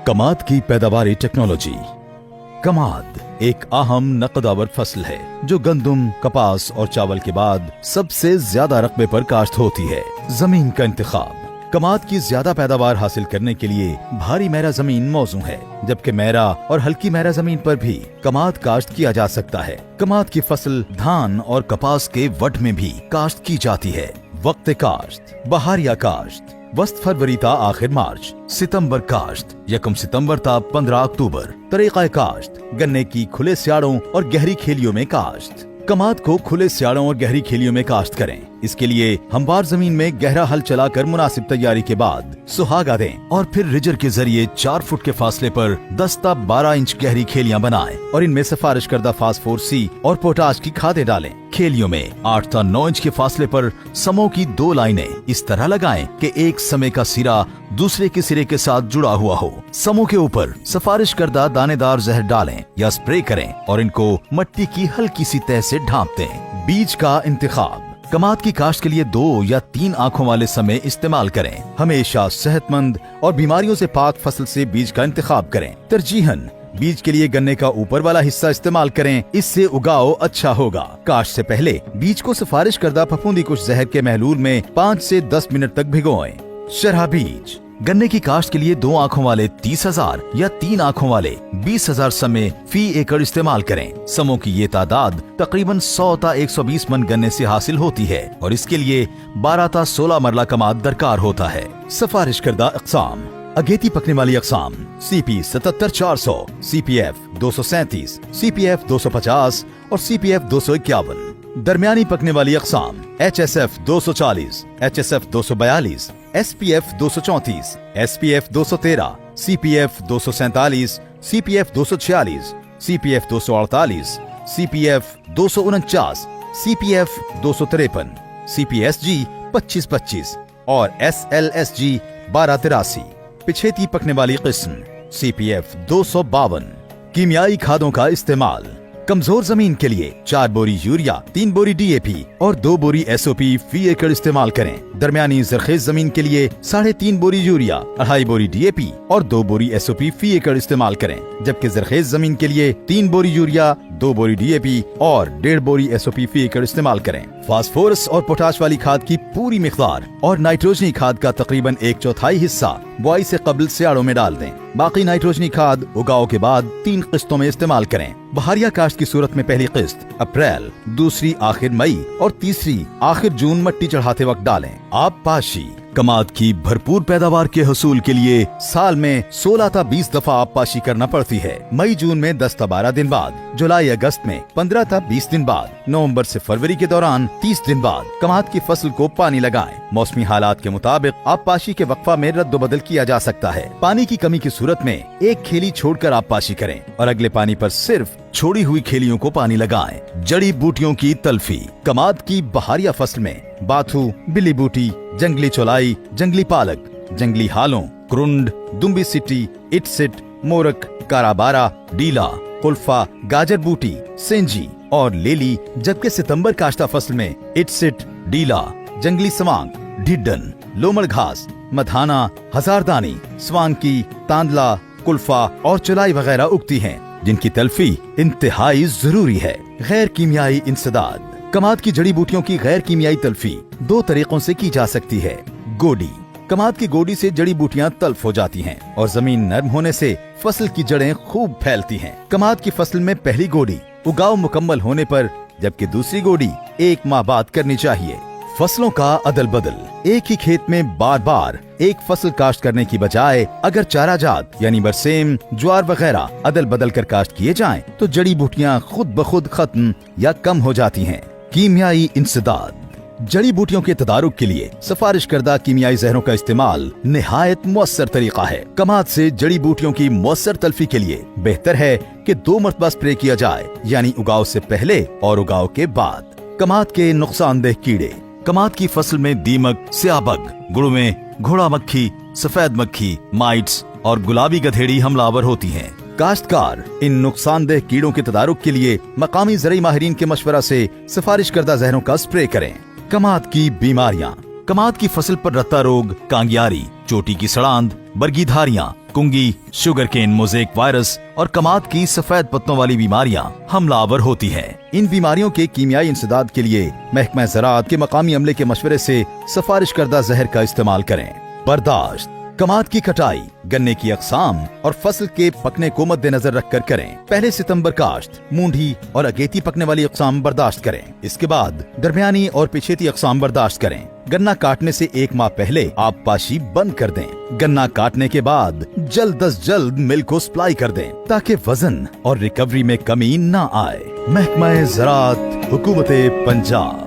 कमाद की पैदावारी टेक्नोलॉजी। कमाद एक अहम नकदावर फसल है जो गंदम, कपास और चावल के बाद सबसे ज्यादा रकबे पर काश्त होती है। जमीन का इंतखाब। कमाद की ज्यादा पैदावार हासिल करने के लिए भारी मैरा जमीन मौजू है, जबकि मैरा और हल्की मैरा जमीन पर भी कमाद काश्त किया जा सकता है। कमाद की फसल धान और कपास के वट में भी काश्त की जाती है। वक्त काश्त। बहारिया काश्त वस्त फरवरी ता आखिर मार्च। सितंबर काश्त 1 सितंबर ता 15 अक्टूबर। तरीका काश्त गन्ने की खुले स्याड़ों और गहरी खेलियों में काश्त। कमाद को खुले स्याड़ों और गहरी खेलियों में काश्त करें। इसके लिए हमवार जमीन में गहरा हल चलाकर मुनासिब तैयारी के बाद सुहागा दें और फिर रिजर के जरिए 4 फुट के फासले पर 10 ता 12 इंच गहरी खेलियां बनाएं और इनमें सिफारिश करदा फास्फोर सी और पोटाश की खादें डालें। खेलियों में 8 ता 9 इंच के फासले पर समों की 2 लाइनें इस तरह लगाएं कि एक समय का सिरा दूसरे के सिरे के साथ जुड़ा हुआ हो। समों के ऊपर सिफारिश करदा दानेदार जहर डालें या स्प्रे करें और इनको मट्टी की हल्की सी तह से ढांप दें। बीज का इंतखाब। कमाद की काश्त के लिए 2 या 3 आंखों वाले समय इस्तेमाल करें। हमेशा सेहतमंद और बीमारियों से पाक फसल से बीज का इंतखाब करें। तरजीहन बीज के लिए गन्ने का ऊपर वाला हिस्सा इस्तेमाल करें, इससे उगाव अच्छा होगा। काश्त से पहले बीज को सिफारिश करदा फफूंदी कुछ जहर के महलूल में 5 से 10 मिनट तक भिगोएं। शरहा बीज। गन्ने की काश्त के लिए 2 आंखों वाले 30,000 या 3 आंखों वाले 20,000 समय फी एकड़ इस्तेमाल करें। समों की ये तादाद तकरीबन 100 ता 120 मन गन्ने से हासिल होती है और इसके लिए 12 ता 16 मरला कमाद दरकार होता है। सिफारिश करदा अक़साम। अगेती पकने वाली अक़साम CP 77-400, CPF 237, CPF 250 और CPF 251। दरमियानी पकने वाली अक़साम HSF 240, HSF 242, SPF 234, SPF 213, CPF 247, CPF 246, CPF 248, CPF 249, CPF 253, CPSG 2525 और SLSG 1283। पिछेती पकने वाली किस्म CPF 252। कीमियाई खादों का इस्तेमाल। कमजोर जमीन के लिए 4 बोरी यूरिया, 3 बोरी DAP और 2 बोरी SOP फी एकड़ इस्तेमाल करें। दरमियानी जरखेज जमीन के लिए 3.5 बोरी यूरिया, 2.5 बोरी DAP और 2 बोरी SOP फी एकड़ इस्तेमाल करें, जबकि जरखेज जमीन के लिए 3 बोरी यूरिया, 2 बोरी DAP और 1.5 बोरी SOP फी एकड़ इस्तेमाल करें। फास्फोरस और पोटाश वाली खाद की पूरी मिकदार और नाइट्रोजनी खाद का तकरीबन 1/4 हिस्सा बुआई से कबल सियाड़ों में डाल दें। बाकी नाइट्रोजनी खाद उगाव के बाद 3 किस्तों में इस्तेमाल करें। बहारिया काश्त की सूरत में पहली किस्त अप्रैल, दूसरी आखिर मई और तीसरी आखिर जून मट्टी चढ़ाते वक्त डालें। आप पाशी। कमाद की भरपूर पैदावार के हसूल के लिए साल में 16 ता 20 दफा आप पाशी करना पड़ती है। मई जून में 10 ता 12 दिन बाद, जुलाई अगस्त में 15 ता 20 दिन बाद, नवंबर से फरवरी के दौरान 30 दिन बाद कमाद की फसल को पानी लगाएं। मौसमी हालात के मुताबिक आप पाशी के वक्फा में रद्द बदल किया जा सकता है। पानी की कमी की सूरत में एक खेली छोड़कर आप पाशी करें और अगले पानी पर सिर्फ छोड़ी हुई खेलियों को पानी लगाएं। जड़ी बूटियों की तल्फी। कमाद की बहारिया फसल में बाथू, बिल्ली बूटी, जंगली चौलाई, जंगली पालक, जंगली हालों, क्रुंड, दुम्बी सिटी, इटसिट, मोरक, काराबारा, डीला, कुल्फा, गाजर बूटी, सेंजी और लेली, जबकि सितंबर काश्ता फसल में इटसिट, डीला, जंगली सवांग, ढिड्डन, लोमड़ घास, मधाना, हजारदानी, स्वांकी, तांदला, कुल्फा और चौलाई वगैरह उगती हैं, जिनकी तल्फी इंतहाई जरूरी है। गैर कीमियाई इंसदाद। कमाद की जड़ी बूटियों की गैर कीमियाई तल्फी 2 तरीकों से की जा सकती है। गोडी। कमाद की गोडी से जड़ी बूटियां तल्फ हो जाती हैं और जमीन नरम होने से फसल की जड़ें खूब फैलती हैं। कमाद की फसल में पहली गोडी उगाव मुकम्मल होने पर, जबकि दूसरी गोडी 1 माह बाद करनी चाहिए। फसलों का अदल बदल। एक ही खेत में बार बार एक फसल काश्त करने की बजाय अगर चारा जात यानी बरसेम, ज्वार वगैरह अदल बदल कर काश्त किए जाएं, तो जड़ी बूटियां खुद ब खुद खत्म या कम हो जाती हैं। कीमियाई इंसदाद। जड़ी बूटियों के तदारुक के लिए सिफारिश करदा कीमियाई जहरों का इस्तेमाल निहायत मुअस्सर तरीका है। कमाद से जड़ी बूटियों की मुअस्सर तल्फी के लिए बेहतर है कि 2 मरतबा स्प्रे किया जाए, यानी उगाव से पहले और उगाव के बाद। कमाद के नुकसानदेह कीड़े। कमाद की फसल में दीमक, स्याबग, गुड़मे, घोड़ा मक्खी, सफेद मक्खी, माइट्स और गुलाबी गधेड़ी हमलावर होती हैं। काश्तकार इन नुकसानदेह कीड़ों के तदारुक के लिए मकामी ज़राई माहिरीन के मशवरा से सिफारिश करदा जहरों का स्प्रे करें। कमाद की बीमारियां। कमाद की फसल पर रत्ता रोग, कांगियारी, चोटी की सड़ांध, बरगी धारियां, चिकनगुंगी, शुगर केन मोज़ेक वायरस और कमाद की सफेद पत्तों वाली बीमारियां हमलावर होती हैं। इन बीमारियों के कीमियाई इंसदाद के लिए महकमा ज़राअत के मकामी अमले के मशवरे से सिफारिश करदा जहर का इस्तेमाल करें। बर्दाश्त: कमाद की कटाई गन्ने की अक़साम और फसल के पकने को मद्देनजर रखकर करें। पहले सितंबर काश्त, मूंढी और अगेती पकने वाली अक़साम बर्दाश्त करें। इसके बाद दरमियानी और पिछेती अक़साम बर्दाश्त करें। गन्ना काटने से 1 माह पहले आप पाशी बंद कर दें। गन्ना काटने के बाद जल्द अज जल्द मिल को सप्लाई कर दें ताकि वजन और रिकवरी में कमी न आए। महकमा ज़राअत, हुकूमत पंजाब।